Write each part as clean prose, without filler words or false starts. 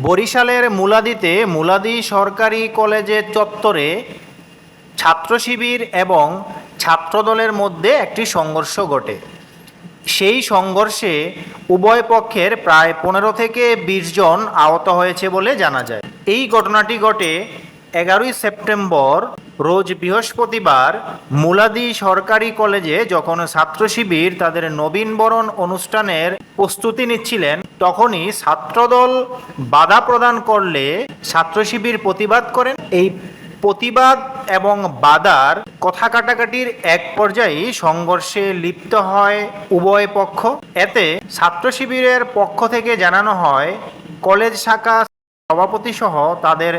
বরিশালের মুলাদীতে মুলাদী সরকারি কলেজের চত্বরে ছাত্র শিবির এবং ছাত্রদলের মধ্যে একটি সংঘর্ষ ঘটে। সেই সংঘর্ষে উভয় পক্ষের প্রায় 15 থেকে 20 জন আহত হয়েছে বলে জানা যায়। এই ঘটনাটি ঘটে 11ই সেপ্টেম্বর রোজ বৃহস্পতিবার মুলাদী সরকারি কলেজে, যখন ছাত্র শিবির তাদের নবীনবরণ অনুষ্ঠানের প্রস্তুতি নিচ্ছিলেন, তখনই ছাত্রদল বাধা প্রদান করলে ছাত্র শিবির প্রতিবাদ করেন। এই প্রতিবাদ এবং বাধার কথা কাটাকাটির এক পর্যায়ে সংঘর্ষে লিপ্ত হয় উভয় পক্ষ। এতে ছাত্র শিবিরের পক্ষ থেকে জানানো হয়, কলেজ শাখা সভাপতি সহ তাদের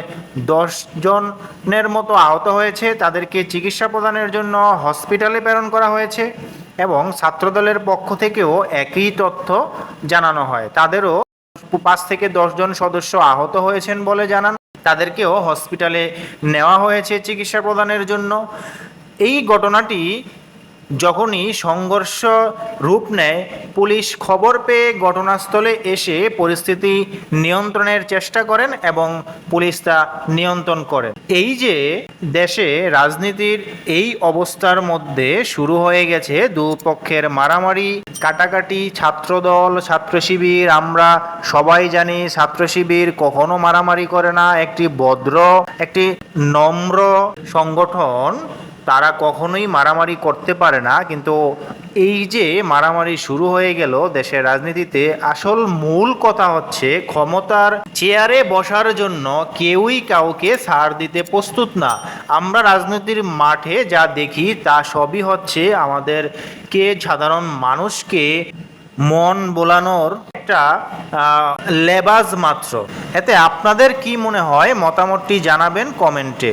10 জনের মতো আহত হয়েছে, তাদেরকে চিকিৎসা প্রদানের জন্য হসপিটালে প্রেরণ করা হয়েছে। এবং ছাত্রদলের পক্ষ থেকেও একই তথ্য জানানো হয়, তাদেরও 5 থেকে 10 জন সদস্য আহত হয়েছেন বলে জানান, তাদেরকেও হসপিটালে নেওয়া হয়েছে চিকিৎসা প্রদানের জন্য। এই ঘটনাটি যখনই সংঘর্ষ রূপ নেয়, পুলিশ খবর পেয়ে ঘটনাস্থলে এসে পরিস্থিতি নিয়ন্ত্রণের চেষ্টা করেন এবং পুলিশ তা নিয়ন্ত্রণ করেন। এই যে দেশে রাজনীতির এই অবস্থার মধ্যে শুরু হয়ে গেছে দুপক্ষের মারামারি কাটাকাটি, ছাত্রদল ছাত্র শিবির, আমরা সবাই জানি ছাত্র শিবির কখনো মারামারি করে না, একটি ভদ্র একটি নম্র সংগঠন, তারা কখনোই মারামারি করতে পারে না। কিন্তু এই যে মারামারি শুরু হয়ে গেল দেশের রাজনীতিতে, আসল মূল কথা হচ্ছে ক্ষমতার চেয়ারে বসার জন্য কেউই কাউকে ছাড় দিতে প্রস্তুত না। আমরা রাজনীতির মাঠে যা দেখি তা সবই হচ্ছে আমাদেরকে, সাধারণ মানুষকে মন বোলানোর একটা লেবাজ মাত্র। এতে আপনাদের কি মনে হয়, মতামতটি জানাবেন কমেন্টে।